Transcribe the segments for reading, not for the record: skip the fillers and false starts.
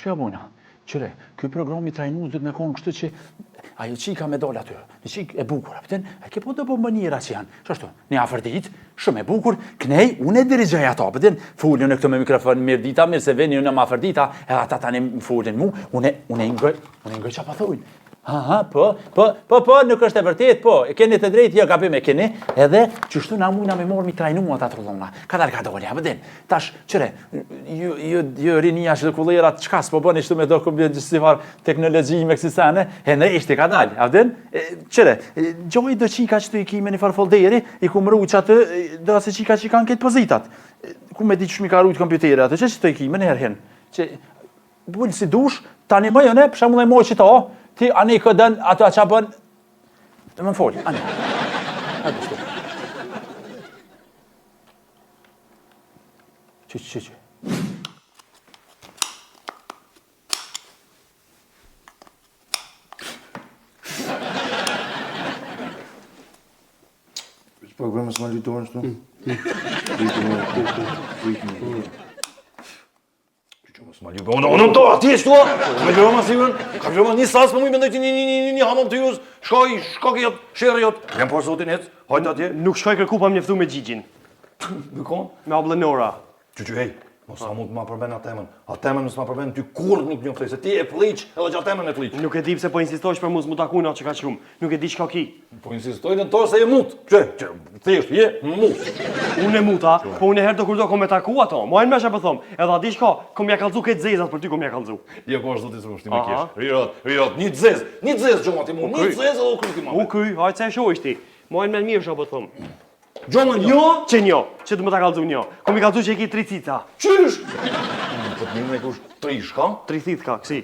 Që abona? Qëre, ky program i trajnues dhëtë me konë kështë që ajo qika me dole aty, në qik e bukur, apëten, e ke po të po mënira që janë, që ashtu, një afërdit, shumë e bukur, kënej, unë e dirigjaj ato, apëten, fullin e këto me mikrofon mirë dita, mirë se veni unë më afërdita, e ata tani më fullin mu, unë e ngoj që pa thujnë. Aha, po, nuk është e vërtet, po, e keni të drejtë, jo, kapim e keni, edhe qështu na mujna me morë mi trajnu ata të rëllona, ka dalë ka dole, apëten, tash, qëre, ju rinia që të kullerat, qka s'po bëni shtu me do këmbjen që si farë teknologji me kësi sene, e në ishte ka dalë, apëten, qëre, gjoj do qika që të i kime një farë folderi, i ku mru që atë, do se qika që i kanë këtë pozitat, ku me di që shmi ka rujtë kompjuteri atë, që të i kime në herhen, që, bullë si dush, tani më jone, për shamullaj moj që ta, ti anë i këdën, ato a qa bën, të më folë, anë. Që. Programës ma lytorën shtu? Unë të ati e shtu, me lërëma sigurën, ka lërëma një sasë për mu i mendoj që një hamam të juz, shka ke jotë, shere jotë, jam por sotin ecë, hajtë atje. Nuk shkoj kërku pa më njeftu me Gjigjin. Me konë? Me Ablenora. Që hej, mos sa mund të ma përben a temën nësë ma përben ty kur nuk njoftoj, se ti e fliq edhe që a temën e fliq. Nuk e di pse po insistojsh për mu s'mu takuna që ka shumë, nuk e di shka ki. Po insistoj në to se je mut, që, thjesht, je mut. Unë e muta, po unë e herë të kur do kom me taku ato, mojnë me shë për thom, edhe a di shka, kom ja kalzu këtë zezat për ty kom ja kalzu. Jo, po është zotis rrushti me kesh. Rirot, një zez gjoma ti mu, një zez edhe u kry ti ma. U kry, hajtë se e shoh ishti, mojnë me mirë shë për thom. Gjoma njo? Që njo, që të më ta kalzu njo, kom i kalzu që e ki 3 cica. Qysh? Po të një me kush 3 shka? 3 cica, kësi.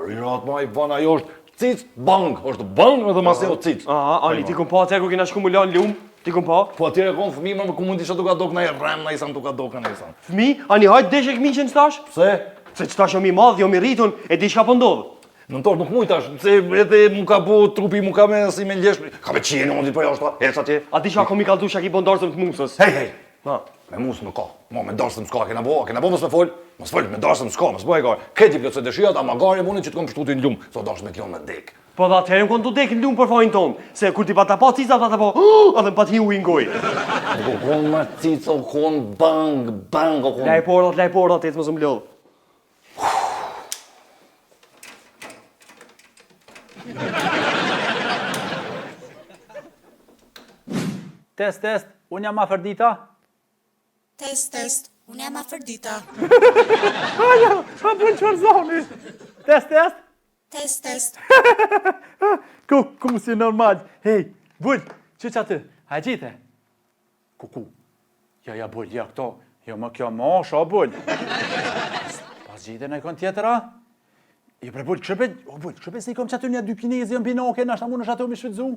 Rirot, ma i vana jo është cic, bang, është bang edhe mas e o cic. Aha, ani, ti kom pa atër ku kena shku më lanë lumë, ti kom pa? Po atire konë fëmi më ku mund isha tuk adok na e rem na isan tuk adok na isan. Fëmi, ani hajtë deshe këmi që në stash? Pse? Se që tash jom i madh, jom i rritun, e di shka po ndodhë. Nëntor nuk mujtash, se edhe mu ka po trupi, mu ka me si me ljesh, ka me qenë mundit për jashta, ec atje. A di shka kom i kaldu shka ki po ndarësëm të musës? Hej, me musë më ka, me darsëm s'ka, kena bo mos me fol, me darsëm s'ka, mos bo e ka, këti plët se dëshijat, ama gari munit që të kom pështutin lumë, so darsëm me t'jon me dek. Po dhe atëherën kënë të dekin lumë për fajnë tonë, se kur ti pa ta pa cicat, ata po, atë pa t'hi u ingoj. Ko konë ma cico, konë bang, o konë. Laj portat, ecë më zë mblodhë. Test, unë jam afërdita? Test, unë jam afërdita. Aja, a bën qërë zoni? Test? Test. Ku si normal. Hej, bull, që atë? A gjite? Ku? Ja, bull, ja, këto. Jo, më kjo mosh, o bull. Pas gjite në ikon tjetëra? Jo, bre, bull, këshëpe se i kom që aty një dy pinezi, në pinoke, nashta mu në shato me shvitzu.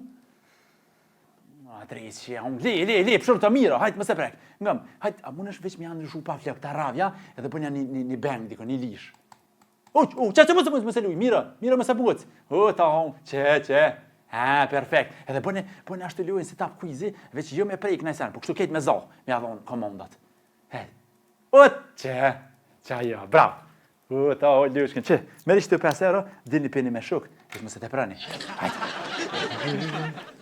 Drejtësia, le, pëshur të mira, hajtë më se prek. Ngëm, hajtë, a mund është veç me janë në shupa flek të ravja, edhe bënja një beng, diko, një lish. Që më se luj, mira më se buc. Ta hon, që. Perfekt. Edhe bënja ashtë të lujnë si tap kuizi, veç jo me prejk në sen, po kështu ketë me zoh, me adhon komandat. Që ajo, bravo. Ta hon, lushkin, që, meri që të 5 euro, dini pini me shuk, veç më se te prani. Hajtë.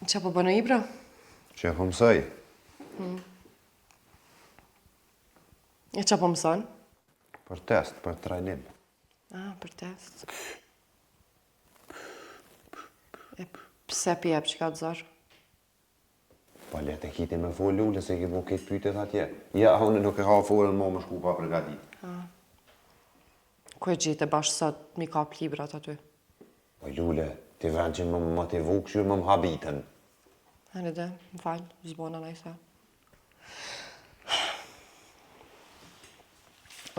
Qa po bënë Ibra? Që po mësoj. E qa po mëson? Për test, për trajnim. Për test. E pse pjep që ka të zorë? Pa letë e kiti me folë ullë, se ki po këtë pytet atje. Ja, unë nuk e ha folën më shku pa përgatit. Ku e gjitë e bashkë sot mi kap librat aty? Po Jule, ti vend që më motivu këshur më më habitën. Hane dhe, më falë, zbona në i sa.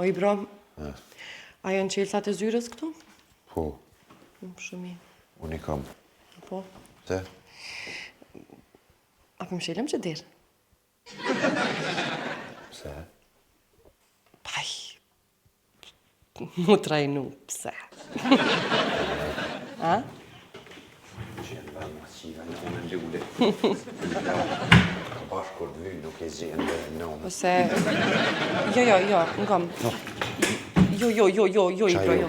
O Ibra, a janë qelësat e zyrës këtu? Po, Shumë. unë i kam. Po, Te? a për më shelëm që dirë? Pse? Paj, mu trajnu, pse? A? Qenë dhe më qira një unë në Jule. Ka bashkë Kur të vy nuk e gjenë dhe nëmë. Ose... Jo, në kam. Jo, Ibra, jo.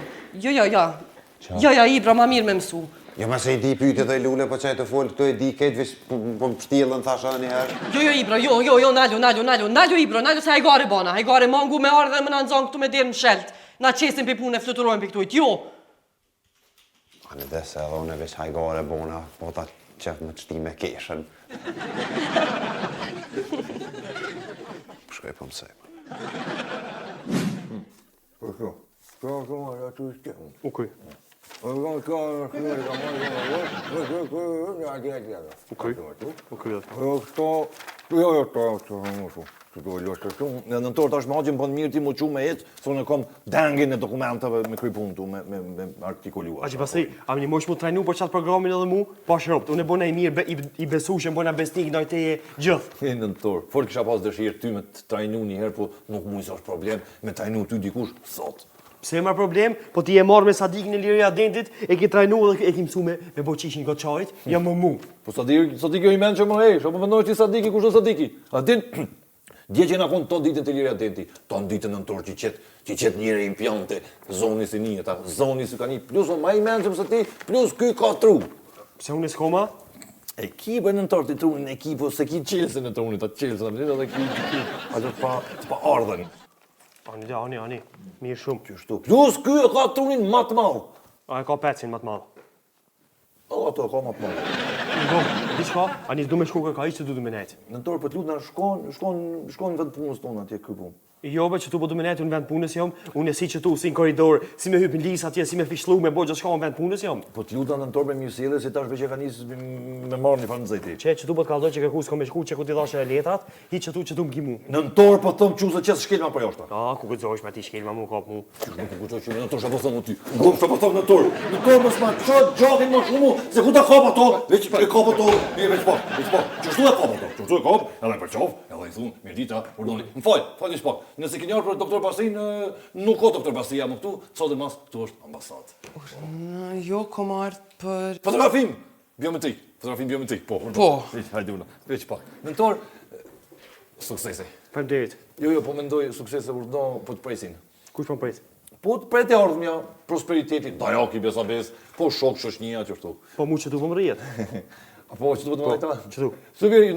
Jo, Ibra, ma mirë me mësu. Jo, ma se i di pyte dhe lule, po qaj të folë, këto e di ketë, vish po më pështjelën, thasha një herë. Jo, Ibra, jo, naljo, Ibra, naljo se hajgare bana, hajgare mangu me ardhe dhe më në nëzon këtu me dirë në shelt. Na qesin për punë e fluturojnë për këtujt, jo. Anë dhe se edhe unë e vish hajgare bona, po ta qef më të shti me keshen. Shkoj po mësej. Okej. Në nëntor tash më haqim po në mirë ti mu qu me jetë, thonë e kom dengin e dokumentave me kry punë tu, me artikuluar. A që pasi, a më një mosh mu trajnu për qatë programin edhe mu, pa shëropt, unë e bona i mirë, i besushëm, bona besnik në teje gjithë. Në nëntor, fort kisha pas dëshirë ty me të trajnu një herë, po nuk mu është problem, me trajnu ty dikush sot. Pse e marr problem, po ti e marr me Sadikin e Liria Dentit, e ki trajnu dhe e ki mësu me bo qishin këtë qajt, jam më mu. Po Sadiki jo i menë që më hej, po mendoj ti Sadiki, kush do Sadiki? A din, dje që na konë ton ditën të Liria Denti, ton ditën nëntor që qet njëre impjante, zoni si një, ta zoni si ka një, plus o ma i menë që mësë ti, plus ky ka tru. Pse unë e s'koma? Ekipë e nëntor të trunin ekipë, se ki qelëse në trunit, atë qelëse, edhe ki, atë të pa ardhen. Ani, mirë shumë. Qështu, plus ky e ka trunin ma të malë. A e ka pecin ma të madhë. Ato e ka ma të malë. Ngom, di qka? Ani s'du me shku kërka që du me nejtë. Nëntor, për t'lut na shkon në vend punës tonë atje ky punë. Jo, be që tu po du me nejtë unë vend punës jom, unë e si që tu, si në koridor, si me hypin lisë atje, si me fishlu, me bo gjithë shka në vend punës jom. Po t'lut nëntor me mirësjellje, si tash veç e ka nisë me marrë një farë nëzëti. Që tu po t'kalloj që kërku s'ko me shku, që ku t'i dhashe e letrat, hi që tu m'gimu. Nëntor, po thëmë që se qesë shkelma për jashta. A, ku gëzosh me ti shkelma mu, kap mu. Nuk ku gëzoj që nëntor shë po thëmë ty. Ngom shë po thëmë nëntor. Nëntor më s'ma qëtë gjatin më shumë, se ku ta kap ato, veç e kap ato, veç pa. Qështu e kap ato, qështu e kap, edhe për qof, edhe i thunë, mirë dita, urdoni. Më falj një shpak. Nëse keni ardhur për doktor Basin, nuk ka doktor Basia më këtu, sot e mas këtu është ambasadë. Jo, kom ardhë për... Fotografim biometrik, po. Hajde una, veç pak. Mentor, suksese. Faleminderit. Jo, po mendoj suksese urdo, po të presin. Kush po pres? Po të pret e ardhmja, prosperiteti, dajaki, besabes, po shok, shoshnia, qështu. Po mu që tu po më rrijet. Po, që të bëtë më lejta? Që tu? Sëveri,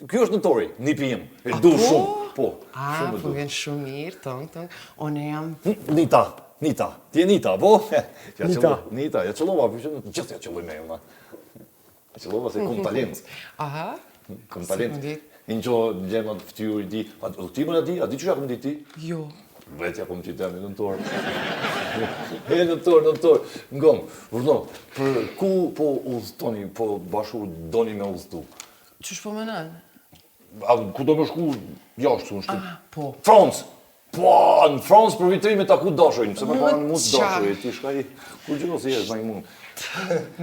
kjo është nëntori, një pijem, e du shumë, po. A, po vjen shumë mirë, tëng, one jam... Nita, ti e Nita, po? Nita, ja qëllova, gjithë ja qëlloj me, ja qëllova se kom talent. Aha, Kom talent. Në që gjemë atë ftyrë i di, a ti më në di, a di që ja kom di ti? jo. Vetja kom që temi nëntor. Nëntor. Ngom, vërdo, për ku po udhtoni, po bashku doni me udhtu? Qysh po menan? A ku do më shku jashtë, unë shtu? Po. Francë! Po, në Francë për vitrime ta ku dashojnë, pëse me panë mund të dashoj, ti shkaj, ku gjëno si jesh, ma i mund.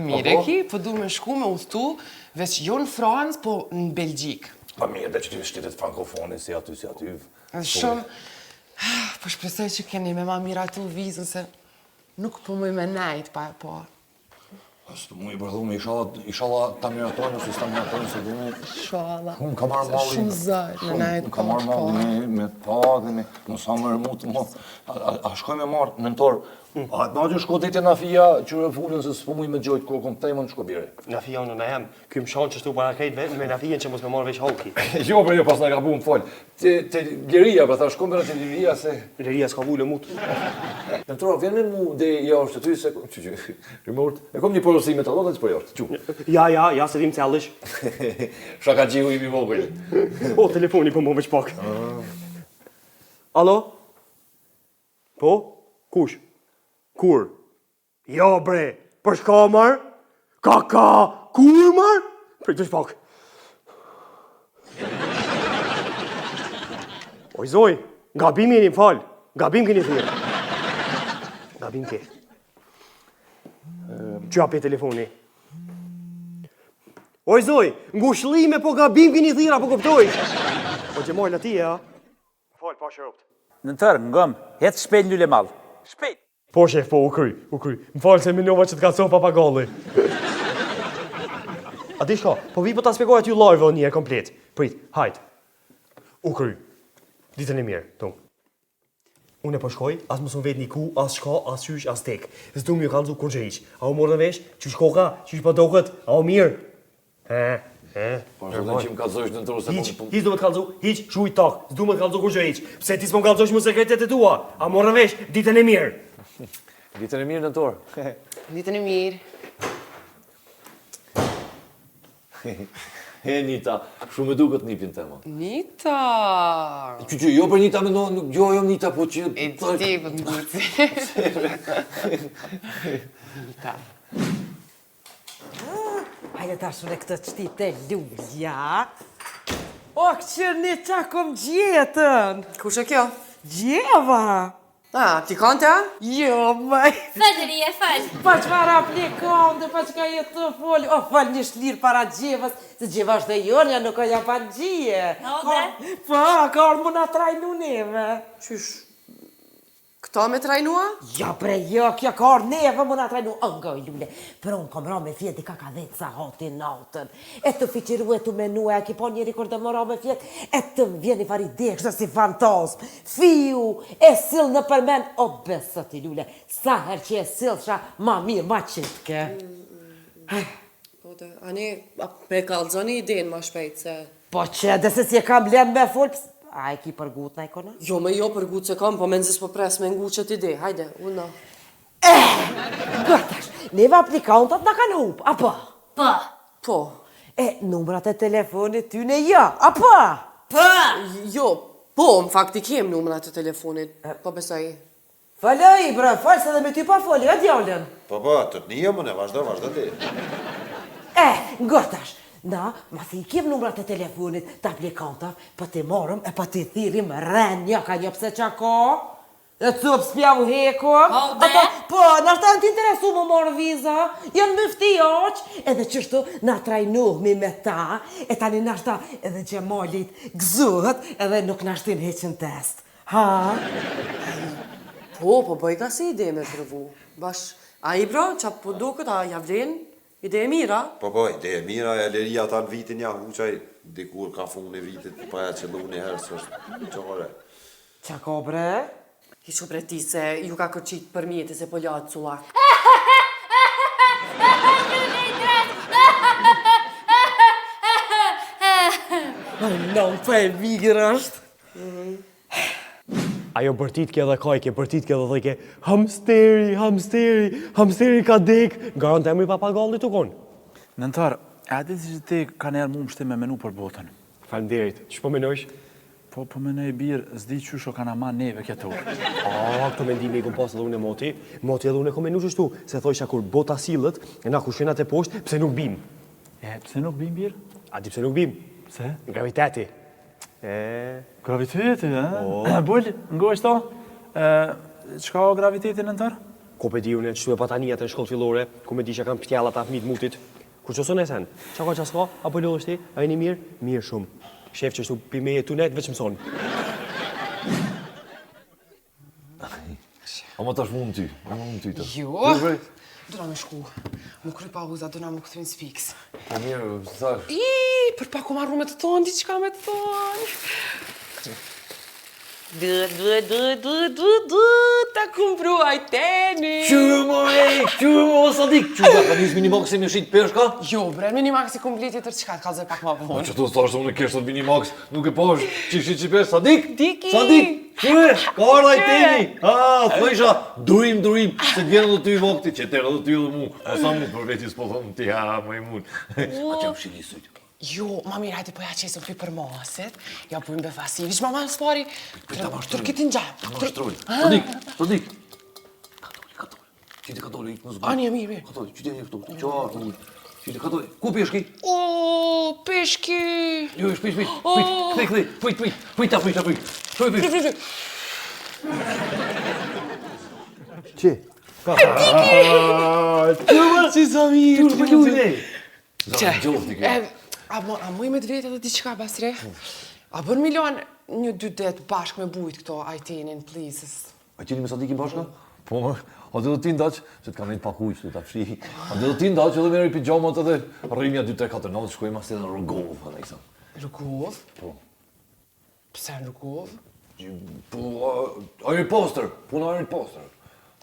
Mire ki, po du me shku me udhtu, veç jo në Francë, po në Belgjik. Pa mirë, dhe që ty shtetet frankofone, si aty. Shumë, po shpresoj që keni me ma miratu vizën, se nuk po më me najt pa e po. Ashtu mu i bërdhume, ishala ta miratojnë, ose s'ta miratojnë, se dhume... Shala. Unë ka marrë malli... Shumë zërë, me najt Unë ka marrë malli me pa dhe me sa më rëmutë, a shkoj me marrë, nëntor, a të naqën shko ditje na fija, që refullin se s'po muj me gjojtë kokon, temën shko bire. Na fija unë në hem, ky më shanë që shtu para krejt vetë, me na fijen që mos me marrë veç hoki. Jo, për jo, pas në ka bu më falj. Te Liria, për ta shkom bëra te Liria, se... Liria s'ka vullë mut. Nëntor, vjen me mu dhe jashtë ty, se... Rimort, e kom një porosime të allot, dhe që për jashtë, që? Ja, se dim cellësh. Shaka gjihu i mi vogël. O, telefoni po më veç pak. Alo? Po? Kush? Kur? Jo, bre, për shka marë? Kur marë? Për të shpak. Oj, zoj, gabim jeni më falë. Gabim keni thirë. Gabim ke. Që api telefoni? Oj, zoj, ngushlime po gabim keni thirë, apo këptoj? O, gjemojnë ati, ja? Falë, pa shërëpt. Nëntor, ngom, hetë shpejt lule malë. Shpejt! Po, shef, po, u kry. Më falë se minova që t'ka cof papagalli. A di shka, po vi po ta spjegoj aty live o një komplet. Prit, hajt. U kry. Ditën e mirë, tung. Unë e po shkoj, as mos unë vetë një ku, as shka, as qysh, as tek. S'du më ju kalzu kur që iq. A u morë në vesh, qysh koka, qysh po doket, a u mirë. Po ashtu që më kallëzojsh në tërë se Hiq du me të kalzu, hiq, shuj tak. S'du me të kalzu kur që iq. Pse ti s'mo kalzojsh më sekretet e tua? A morë në vesh, ditën e mirë. Ditën e mirë në tërë. Ditën e mirë. He, Nita, shumë e duket nipin tema. Nita. Që jo për Nita me no, jo Nita, po që... E ti për të guci. Nita. Hajde ta shune këtë qëtit e lulja. O, këqër një qa kom gjetën. Kush e kjo? Gjeva. Ti kante? Jo, maj. Fëllëri e fëll. Pa qëfar aplikante, pa që ka jetë të folë. O, falë një shlirë para gjevës, se gjeva është dhe jonja, nuk o ja pa në gjie. Pa, ka orë më nga trajnu neve. Qysh? Këta me trajnua? Ja bre, jo, kjo ka orë neve më nga trajnu. Ngoj, lule, për unë kom ra me fjetë i ka dhejtë sa hati natën. E të fiqiru e të menua, e ki po njeri kur të më ra me fjetë, e të më vjeni fari dekshë si fantasm. Fiu, e sill në përmen, o besë ti lule, sa her që e sill ша, ma mirë, ma qitke. Po të, ani, me kalzoni idenë ma shpejt se... Po që, dhe se si e kam len me full, a e ki përgut në ikona? Jo, me jo për gutë se kam, po me nëzis po pres me ngu qët ide. Hajde, unë. Gërtash, neve aplikantat në kanë hup, apo? Po. Po. E, numrat e telefonit ty në ja, apo? Po. Jo, po, në fakt i kem numrat e telefonit. Po besoj. Faloj, bra, falë se dhe me ty pa foli, a djallën? Po, të të një më ne, vazhdo ti. Gërtash, na, ma si i kem numrat e telefonit të aplikantav, për të morëm e për të thirim rënja ka një pse qa ka? E cëp s'pjavu heko? Po, nështë të t'interesu më morë viza, janë mëfti oq, edhe qështu na trajnuhmi me ta, e tani nështë edhe Gjemalit gëzuhet, edhe nuk nashtin heqën test. Ha? Po, bëj ka si ide me provu. Bash, a i bro, qa po duket, a javlen, ide e mira. Po, ide e mira, e leria ta në vitin ja huqaj, dikur ka fund në vitit, pa e që lu një herë, së është qore. Qa ka bre? Hisho bre ti se ju ka kërqit për mjeti se po latë sulak. Non, pa e vigër është. Ajo bërtit ke dhe kajke, bërtit ke dhe dhejke, hamsteri ka dek, garantemi papagalli të konë. Nëntar, a di që ti ka njerë mu mështi me menu për botën? Falemderit, që po menojsh? Po me ne birë, zdi qysho ka na ma neve këtu. Këtë mendimi i kom pas edhe unë e moti. Moti edhe unë e kom menu qështu, se thojsha kur bota silët, e na kushenat e poshtë, pse nuk bim. Pse nuk bim birë? A di pse nuk bim? Pse? Graviteti. Graviteti, Bull, ngojshto, qka o graviteti nëntar? Ko pe di unë, qështu e patanijat e shkollë fillore, ku me di që kam ptjallat a fmit mutit. Kur që son e sen, qa ka qaska, apo lodhështi, a e një mirë? Mirë shumë. Shef që shtu pime e tunet, veç mëson. Ama tash mund ty, të. Jo, dëna me shku. Më kry pauza, dëna më këtërin s'fiks. Po mirë, thash. Për pak u marru me të thonë, diqka me të thonë. Ta kumpruaj teni. Qyë o sadik, qyë ka njës Minimax e më shqit peshka? Jo, bre, Minimax i kompleti tërë qka të kalzoj pak ma Po vonë. që të thashtë unë e kesh sot Minimax, nuk e pash, që pesh, sadik? Diki! Sadik! Qyë, ka ardha i teni! Thësha, durim, se të vjenë dhe ty i vakti, që tërë dhe ty dhe mu. A sa mu për veti s'po thonë ti, më i mund. A që më shqili sëjtë? Jo, ma mirë, hajde po ja qesëm këj për maset, ja pojmë befasi, vish ma ma në spari, tërkitin gjabë. Sadik! Katoli. Qyte katoli, ikë në zbë. Ani e mirë. Katoli, qyte një këtu, qartë, qyte katoli. Ku peshki? O, peshki! Jo, shpejt, këthej, pëjt. Që? Si sa mirë, që përgjune? A muj me të vetë edhe diqka, basre? A bërë milion një 2 det bashkë me bujt këto ajtenin, please. A qeni me Sadikin bashka? Po, a dhe ti ndaq, që të kam nejtë pak ujtë, të fshi. A dhe ti ndaq, edhe meri pijamat edhe rrimja 2, 3, 4, 9, shkojmë asë edhe në Rugov, edhe i sa. Rugov? Po. Pse në rrugovë? Po, Ari Poster, puna Ari Poster.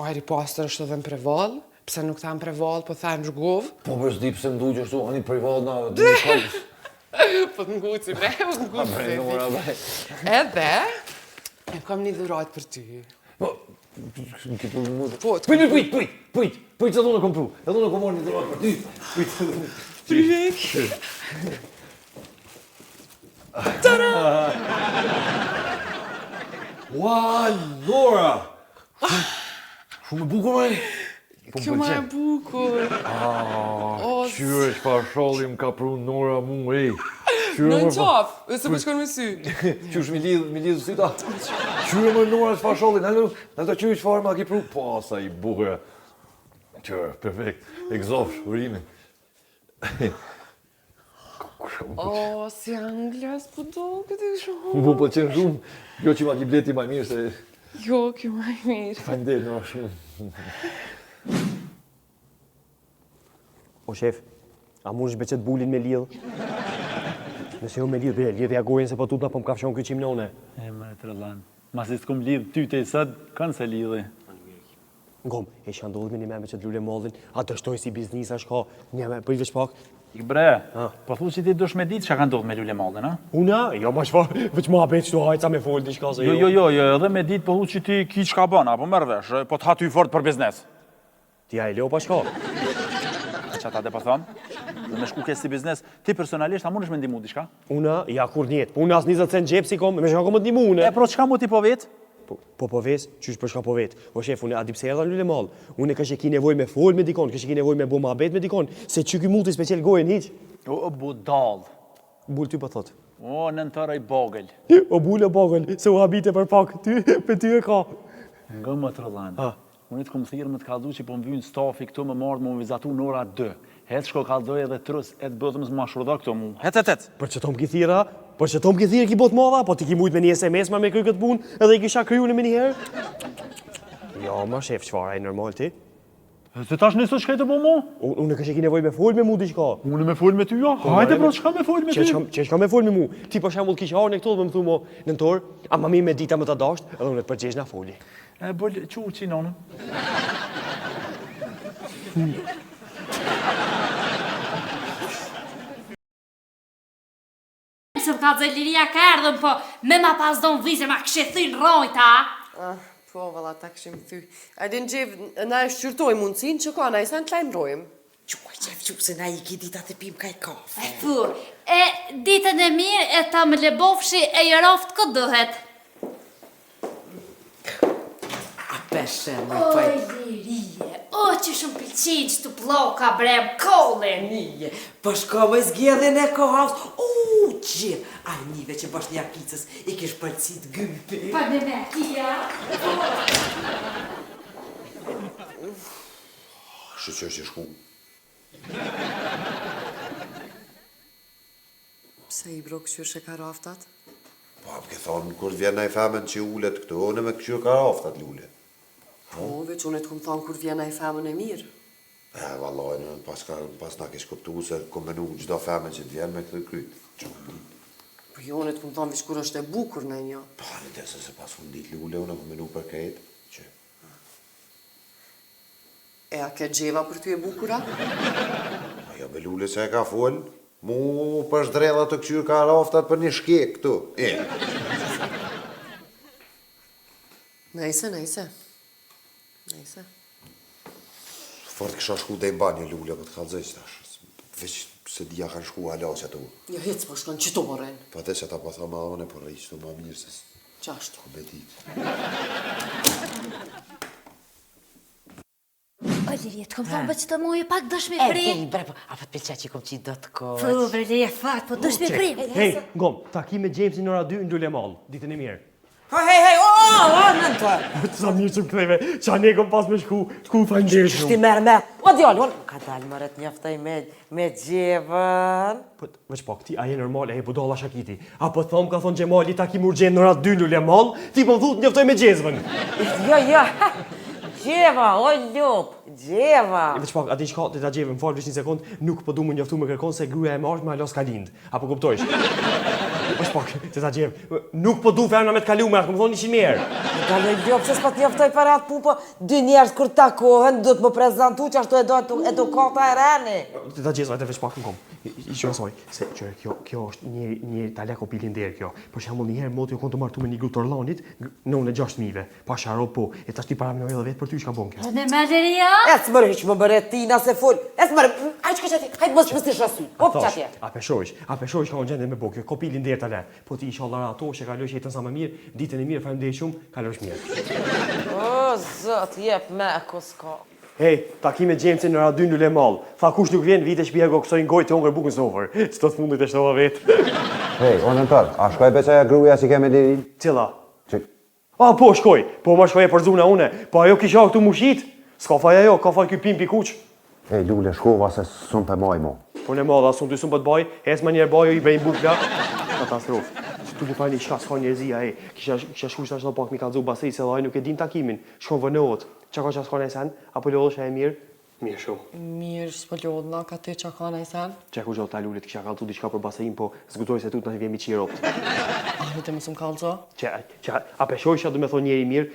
Ari Poster është edhe në Prevall? Pse nuk tha në Prevall, po tha në rrugovë? Po për s'di pse m'du që ashtu, ani Prevall na dhe kolës. Po të nguci, bre, po të nguci. Bre, Nora, bre. Edhe, e kam një dhurat për ty. Po, në ki për më... Po, të Prit, se dhune kom pru. E dhune kom marrë një dhurat për ty. Prit. Ua, Nora! Shumë e bukur, me? Kjo ma e bukur. Qyre që pa shallim ka pru Nora mu, ej. Në në qaf, dhe se po shkon me sy. Qysh mi lidhë syta. Qyre më Nora që pa shallim, në të qyre që farë ma ki pru. Po, sa i bukur. Qyre, perfekt. Egzofsh, urimin. O, si anglas, po do këtë shumë. Më po qenë shumë. Jo që ma ki bleti ma mirë se... Jo, kjo ma i mirë. Faleminderit, Nora, shumë. O shef, a mund është beqet bulin me lidh? Nëse jo me lidh, bre, lidhja gojën se po tutna po m'kafshon këtë qimnone. E, më e trëllan. Masi s'kom lidh ty te i sët, kanë se lidhe. Ngom, e që ndodhë me një me që të lule mollin, a të shtoj si biznisa shka, një me për i veç pak. Ik bre, po thu që ti dush me ditë që ka ndodhë me lule mallin, a? Una? Jo, ma shfa, veç ma beq të hajca me folë një shka se jo. Jo, edhe me ditë po thu që ti ki qka bën, apo mërë vesh, po të hatu i fort për biznes. Ti a e leo pa shka? Që ata dhe po thëmë, dhe me shku ke si biznes, ti personalisht, a mund është me ndimu diçka? Una, ja kur njetë, po una as 20 cent gjep si kom, me shka kom të një mune. E, pro qka mu ti po vetë? Po ves, qysh për shka po vetë. O shef, unë a di pse edhe lule mall. Unë ka që ki nevoj me folë me dikon, ka që ki nevoj me bo ma bet me dikon, se që ki multi special gojen hiq. O, budal. Bull ty po thot. O, në në tërë i bogël. O bull e bogël, se u habite për pak, ty, për ty e ka. Nga më të rëllanë. Unë të kom thirë më të kaldu që po më vynë stafi këtu më mardë më vizatu në ora 2. Hetë shko kaldoj edhe trus, edhe bëthëm s'ma shurda këto mu. Het. Për që tom ki thira, për që tom ki thira ki bot madha, po ti ki mujt me një SMS ma me kry këtë pun, edhe i kisha kryu në me njëherë. Jo, ma shef, qfar, e normal ti? Se tash nësë shkaj të po mu? Unë ka që ki nevoj me folë me mu diqka. Unë me folë me ty, ja? Hajde, bro, qka me folë me ty? Që shka me folë me mu? Ti për shambull kisha arë në këto dhe më thumo nëntor, ama mi me dita më të dasht, edhe unë të përgjesh na foli. E, bëllë, që u qinonë? Se më ka Liria ka erdhën, po me ma pas do në vizër ma kështë thyn rojta. Po, valla, ta këshim thy. A din gjevë, na e shqyrtoj mundësin që ka, na i sa në të lajmërojmë. Quaj qef se na i ki ditat e pim kaj kafe. Fu, e ditën e mirë e ta më lebofshi e jëroft këtë dëhet. A peshe, më Oj, paj. Lirie, o që shumë pëlqin që të ploka brem kolin. Nije, po shko me zgjedhin e kohas. Gjë, a nive që bash një akicës i kish përcit gëmpi. Pa me me kia. Shë që shku. Pse i bro këshyr që ka raftat? Po, ke thonë, kur vjen na i femen që ullet këto, në me këshyr ka raftat lule. Po, veç unë të kom thonë kur vjena i femën e mirë. E, vallaj, pas na kish kuptu se kom menu gjdo femen që t'vjen me këtë kryt. Po jo, unë të kom thonë veç kur është e bukur në një. Po, në desë se pas fundit lule, unë kom menu për kejtë, që... E a ke gjeva për ty e bukura? Jo, me lule se e ka folë, mu për shdredha të këshyr ka raftat për një shkek këtu. E. Nejse. Fort kësha shku dhe i banjë lule, po të kalzëj që tash. Veç se dhja kanë shku halas ato. Jo, hec po shkon, qëto po rejnë? Po të se ta pa tha ma one, por e qëto ma mirë se... Qashtu. Ko me ditë. O, Lirie, të kom thonë bë që të mojë pak dësh me pri. Bre, po, a po të pëlqa që i kom qitë do të kohë. Fu, bre, Lirie, fat, po dësh me pri. Hej, ngom, taki me Jamesin në ora 2 në lule mall, ditën e mirë. Hej, në të. Sa mirë që më ktheve, qa ne kom pas me shku, t'ku fajndesh shumë. Shti merë. O, djallë, ka dalë mërët njoftoj me gjevën. Po, veç pak, ti a je normal, e po dolla shakiti. A po thom ka thonë Gjemali ta ki murgjen në ora 2 në lule mall, ti po thut njoftoj me gjezvën. Jo, gjeva, o ljup. Gjeva. Veç pak, ati shka të ta gjeve, më falë veç një sekund, nuk po du më njoftu me kërkon se gruaja e marrë me alos ka lind. Apo kuptojsh? Veç pak, të ta gjeve, nuk po du femna me të kalu me atë, më thonë 100 herë. Kaloj gjopë se s'pa t'joftoj para atë pupo, dy njerës kur takohen, du të më prezentu që ashtu e do edukata e reni. Të ta gjeve, veç pak në kom. I që nësoj, se që kjo është një talek o pilin derë kjo. Për shembull një herë moti u konë të martu me një grup të Orlanit, në 6.000, pa sharo po, e tash ti para më edhe vetë për ty që ka bon kjo. Në Maleria? E s'mërë hiq më bërë tina se full, e s'mërë, hajtë që qëti, hajtë mos mësë shasy, hop qatje. A peshojsh ka unë gjende me bo kjo, ko pilin derë tale. Po ti isha lara ato, që kalojsh jetën sa më mirë, ditën e mirë, faleminderit shumë, kalojsh mirë. O, zot, jep me e kuska. Hej, takime Gjemësin në radyn në Lemal. Tha kush nuk vjen, vite shpia goksojnë gojë të ongër bukën sofer. Që të fundit e shtova vetë. Hej, onëntar, a shkoj beqaja gruja si keme lirin? Cila? Që... A, po shkoj. Po ma shkoj e për zuna une. Po ajo kisha këtu mushit. S'ka faj ajo, ka faj ky pim pikuq. Hej, lule, shkova se sun për maj mo. Po në madha, sun të sun për të baj, hes ma njerë baj, i brejnë bukla. Katastrofë. Tu ku fajni qka s'ka njerëzia, kisha shku qëta shto pak mi kalzu basi, se dhe nuk e din takimin, shkon vënohet. Qa ka qa s'ka në sen, apo lodhësh e mirë? Mirë shumë. Mirë, s'po lodhna, ka ty që ka në sen? Qa ku gjotë ta lullit, kisha kalzu diçka për basin, po zgutoj se tut në vjemi qiropt. Ahmet e mësëm kalzo? A peshojsha du me thonë njeri mirë,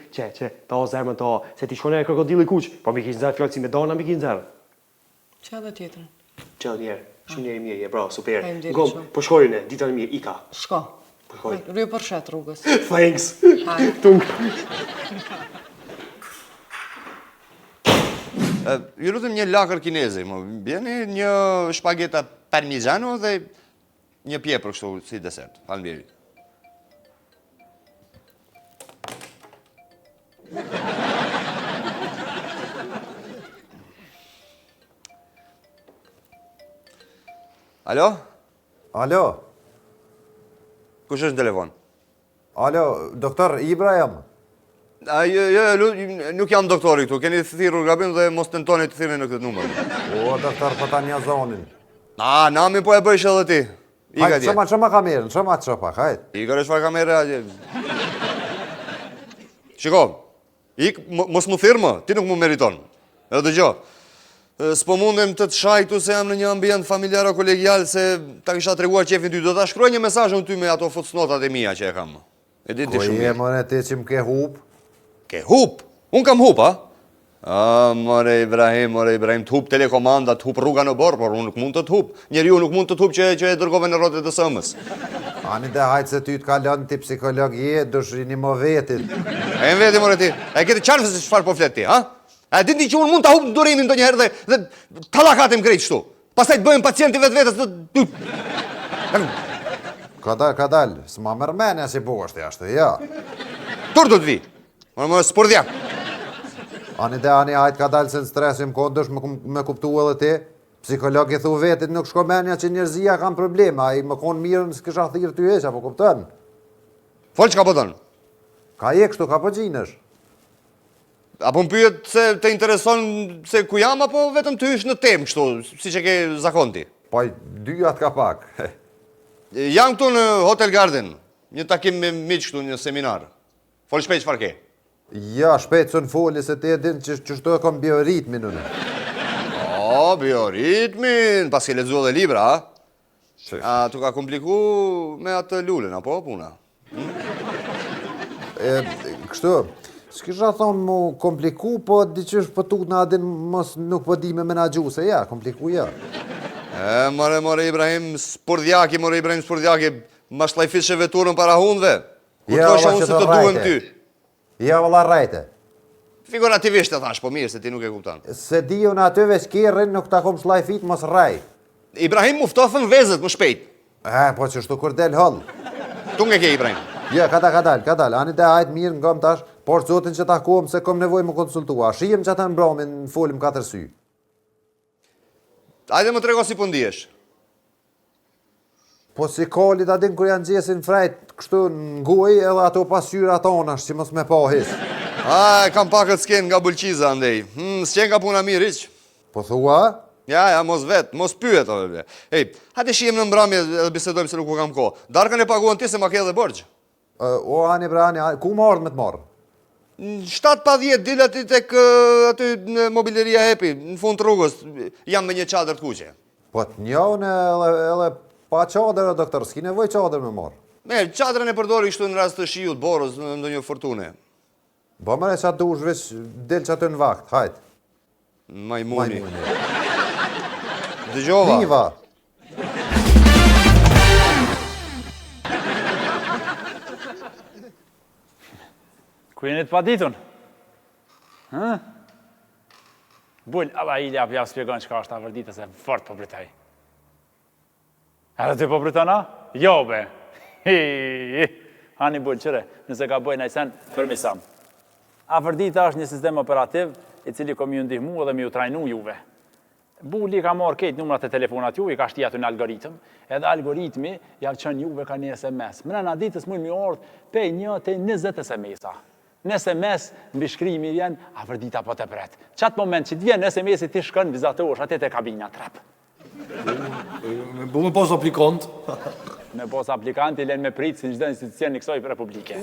ta o zermën ta o, se ti shkone e krokodili kuq, po mi kishin zerë fjallë si me dana, mi kishin zerë. Që edhe tjetërën? Që edhe njerë, shumë njeri mirë, je bravo, super. Faleminderit Gom, shumë. po shkojnë, ditën e mirë, ika. Shko. Po shkoj. Rry për shet rrugës. Thanks. Hajde. Tung. Ju lutem një lakër kineze, më bjeni një shpageta parmigiano dhe një pjepër kështu si desert. Faleminderit. Alo? Alo, Kush është në telefon? alo, doktor Ibra jam. Nuk jam doktori këtu, keni të thirrur gabim dhe mos tentoni të thirrni në këtë numër. O, doktor, po ta një zonin. Nami po e bëjsh edhe ti. Ika Hajtë, tje. qëma kamerën, qëma të qëpa, hajtë. Ika është far kamere atje. Shiko, mos më thirrë më, ti nuk më meriton. Edhe dëgjo. S'po mundem të të shajtu se jam në një ambient familjar o kolegial se ta kisha treguar qefin ty. Do ta shkruaj një mesazh unë ty me ato fotosnotat e mia që e kam. E di ti Ko shumë je, mirë. mëre, ti që më ke hup? Ke hup? Unë kam hup, a? More Ibrahim, të hup telekomanda, të hup rruga në borë, por unë nuk mund të të hup. Njeriu nuk mund të të hup që e dërgove në rrotet të sëmës. Ani dhe hajtë se ty të kalon ti psikologie, dushrini më vetit. E në veti, more ti. E keti qarë se çfarë po flet ti, ha? A din ti që unë mund ta hup durimin ndonjëherë dhe tallakatim krejt kështu. Pastaj të bëjmë pacienti vetvetes të Ka dal, s'ma mërmenja si po është jashtë, ja. Tur do të vi. Më spordjak. Ani hajtë ka dal se në stresim kodësh me kuptu edhe ti. Psikolog i thu vetit nuk shko menja që njerëzia kam problema, i më konë mirën s'kisha thirë ty eqa, po kuptën. Fol që ka po thënë? Ka je kështu, ka po gjinësh. Apo më pyet se të intereson se ku jam, apo vetëm të hysh në temë kështu, si që ke zakon ti? Po, dyjat ka pak. Jam këtu në Hotel Garden, një takim me miq këtu, një seminar. Fol shpejt çfarë ke? Ja, shpejt së në foli se ti e din që shtu e kom bioritmin unë. O, bioritmin, pas ke lexuar dhe libra, a? A tu ka kompliku me atë lulen, apo puna? Kështu, s'kisha thonë mu kompliku, po diqysh po tuk në adin mos nuk po di me menagju, se ja, kompliku ja. More Ibrahim, spurdjaki, ma shlajfishe veturën para hundve. Ja, Kujtosha unë se të duhem ty. Ja, valla rajte. Figurativisht e thash, po mirë se ti nuk e kuptan. Se di unë atyve s'kirrin, nuk ta kom shlajfit, mos raj. Ibrahim muftofën vezët më shpejt. Po që shtu kur del hëll. Tu nge ke Ibrahim. Ja, ka dal. Ani dhe hajt mirë nga më tash, por zotin që ta kom se kom nevoj më konsultua. Shijem që ata në bromin, folim 4 sy. Ajde më trego si po ndihesh. Po si kolit adin kër janë gjesin frejt kështu në goj edhe ato pasyra tonash që mos me pa his. Kam pakët s'ken nga bulqiza andej. S'qen ka puna mirë iq. Po thua? Ja, mos vet, mos pyet. Ej, hajde shijem në mbrëmje edhe bisedojmë se nuk u kam kohë. Darkën e paguan ti se ma ke edhe borxh. O, ani bre, ani, ku më ardhë me të marrë? Në 7-10 dil aty tek aty në mobileria Hepi, në fund të rrugës, jam me një çadër të kuqe. Po të njohën edhe pa çadër, doktor, s'ki nevoj çadër me marë. Merë, çadrën e përdori kështu në rast të shiut, borës, në ndonjë fortune. Ba mëre që atë dush veç del që aty në vakt, hajt. Majmuni. Dëgjova. Niva. Ku jeni të paditun? Bull, alla Ilja pja spjegon qka është Avërdita se fort po pritaj. Edhe ty po pritona? Jo, be. Hani bull, qëre, nëse ka bëjnë ajsen, përmisam. Avërdita është një sistem operativ i cili kom ju ndihmu edhe mi ju trajnu juve. Bulli ka marrë kejt numrat e telefonat ju, i ka shtijatu në algoritëm, edhe algoritmi javë qënë juve ka një SMS. Mrena ditës mujnë mi ordë pej 1 te 20 SMS-a. Në SMS, mbi shkrimi vjen, Avërdita po të pret. Qatë moment që t'vjen në SMS-i ti shkën vizatosh, atë te kabina trap. Bu me pos aplikant. Me pos aplikant i len me pritë si në gjithë institucion në kësoj për Republike.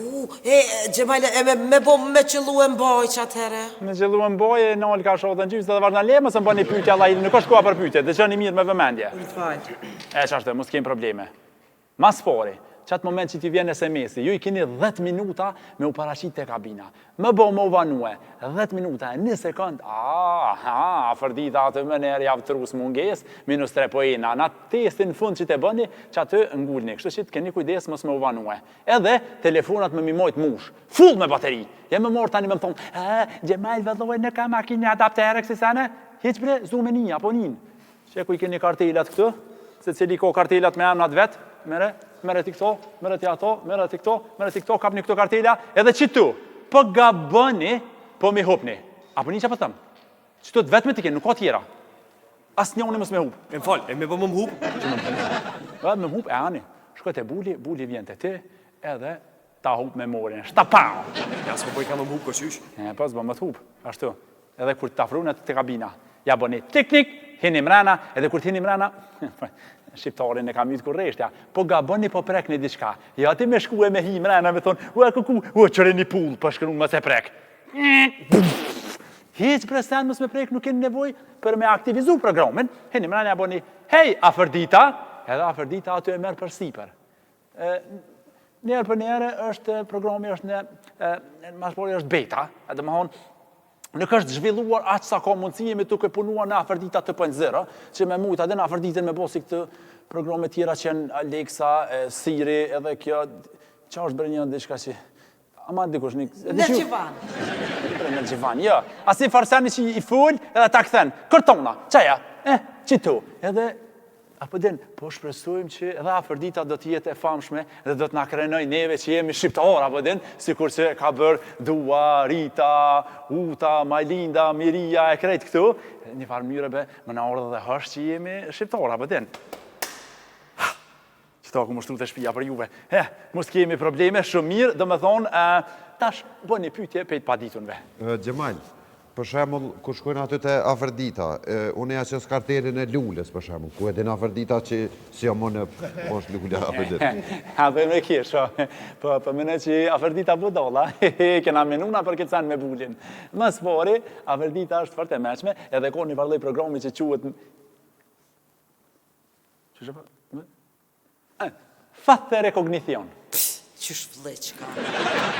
Gjemajle, me bo me qëllu e mboj që atëhere? Me qëllu e mboj, në olë ka shodë në gjysë, dhe vazhna le, mësë më bëni pytja, alla i nuk është koha për pytje, dhe që një mirë me vëmendje. E që ashtë, mos kemë probleme. Mas fori, qatë moment që ti vjen SMS-i, ju i keni 10 minuta me u parashit të kabina. Më bo më uvanue, 10 minuta, 1 sekund, Avërdita atë më nërë javë trus munges, -3 po ena. Na testin fund që te bëni, që atë ngullni, kështu që të keni kujdes mos me uvanue. Edhe telefonat me mimojt mush, full me bateri. Jem më morë tani me më thonë, Gjemal vëlloj në ka makinë adaptere kësisane, heq bre, zume një, apo njën. Që ku i keni kartelat këtu, se cili ko kartelat me emnat vetë, mere ti këto, mere ti ato, mere ti këto, kapni këto kartela, edhe qitu, po gabëni, po mi hupni. Apo një që po thëmë, qitu të vetë me ti keni, nuk ka tjera. As njone mësë me hup. E më falë, e me po më hup? Me hup, e ani, shko te bulli vjen të ti, edhe ta hup me morin, shtapau. Ja, s'po bëj ka më hup kërqysh. Po s'bo më të hup, ashtu. Edhe kur të afrune të kabina, ja bëni tik, hini mrena, edhe kur t'hini mrena, shqiptarin e kam jytë kur reshtja, po gaboni po prek një diçka. Ja ti me shku e me hi mrena me thonë, qëre një pull, po shkru më se prek. Hiq presen mësë me prek, nuk keni nevoj për me aktivizu programin, hini mrena ja bëni, hej, Avërdita, edhe Avërdita aty e merë për siper. Njerë për njerë është programi është në mashpori është beta, edhe më thonë, nuk është zhvilluar aqë sa ka mundësi me tuk e punua në Avërdita 2.0, që me mujta dhe në Avërditën me bosi këtë programe tjera që janë Alexa, Siri, edhe kjo, që është bërë një ndishka që... Ama dikush një... Nergjivan. Nergjivan, jo. Asi farsani që i full edhe ta këthen, kërtona, qaja, qitu, edhe... Apo den, po shpresojmë që edhe Avërdita do t'jetë e famshme dhe do t'na krenoj neve që jemi shqiptar, apo den, sikur që ka bërë Dua, Rita, Uta, Majlinda, Miria e krejt këtu, një farë myre be, më na ordhe dhe hështë që jemi shqiptar, apo den. Qëta ku më shtu të shpia për juve. Mos kemi probleme, shumë mirë, dhe me thonë, tash, bo një pytje pejt pa ditunve. Gjemal, për shemull, kur shkojnë aty të Avërdita, unë e që s'kartelin e lullës, për shemull, ku e din Avërdita që si jam në posh lullë Avërdita. Ha, dhe me kisho, po mëne që Avërdita budolla, kena menuna për këtë sanë me bullin. Më spori, Avërdita është fort e meqme, edhe ko një vardoj programi që quët... Fatte rekognicion. Qysh vleq ka?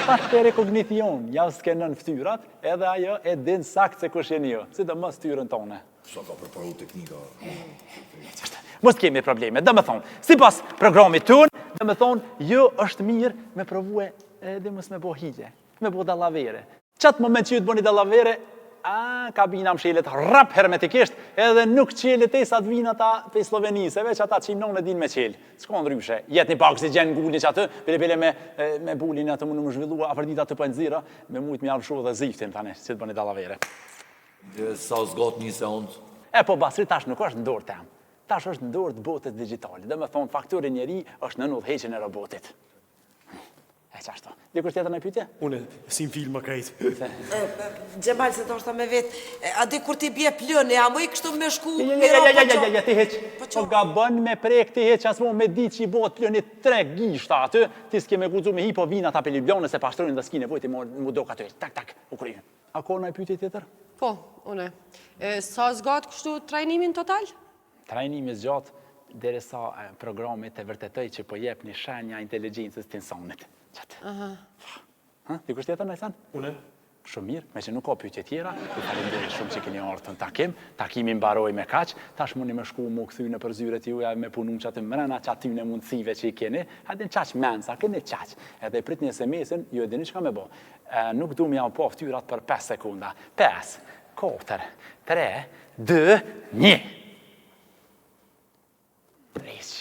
Fatte rekognicion, ja s'kenën ftyrat, edhe ajo e din sakt se kush jeni jo, si dhe mos ftyrën tone. Sa ka përparu teknika? Mos kemi probleme, dhe me thonë, si pas programit tun, dhe me thonë, jo është mirë me provue edhe mos me bo hile, me bo dallavere. Qatë moment që ju të boni dallavere, kabina më shelet rap hermetikisht, edhe nuk qelet e sa të vinë ata pe Slovenisë, veç ata qimnon e din me qelë. S'ka ndryshe, jetë një pak oksigen gullin që atë, bile me bullin atë më në më zhvillua Avërdita 2.0, me mujtë me alëshu dhe ziftin tani, që të bëni dallavere. Sa zgot një seund? Po Basri tash nuk është ndorë tem, tash është ndorë të botet digitali, dhe me thonë faktori njeri është në udhëheqjen e robotit. E qashto, Dikush tjetër në pyetje? Une, si në film krejt. Gjemal, se të është me vetë, a di kur ti bje plëne, a mu i kështu me shku, Ja, ti heq. Po gabon me prek ti heq, as mu me ditë që i bot plëni 3 gishta aty, ti s'ke me guxu me hipo vina ta peliblone se pashtrojnë dhe s'ki nevojë ti mu do aty. Tak, u kryen. A ka në pyetje tjetër? Po, une. Sa zgat kështu trajnimin total? Trajnimi zgjat derisa programit e vërtetoj që po jep një shenja inteligjencës të insanit. Dikush tjetër në thënë? Une? Shumë mirë, me që nuk ka pyetje tjera, ju falenderoj shumë që keni ardhur në takim. Takimi mbaroi me kaq, tash mundi më shku mu kthy në përzyret juaja me punu çatë mrena çaty në mundësive që i keni. Hajde çaq mensa, keni çaq. Edhe pritni SMS-in, ju e dini çka më bë. Nuk du më jam pa ftyrat për 5 sekonda. 5, 4, 3, 2, 1. Preç.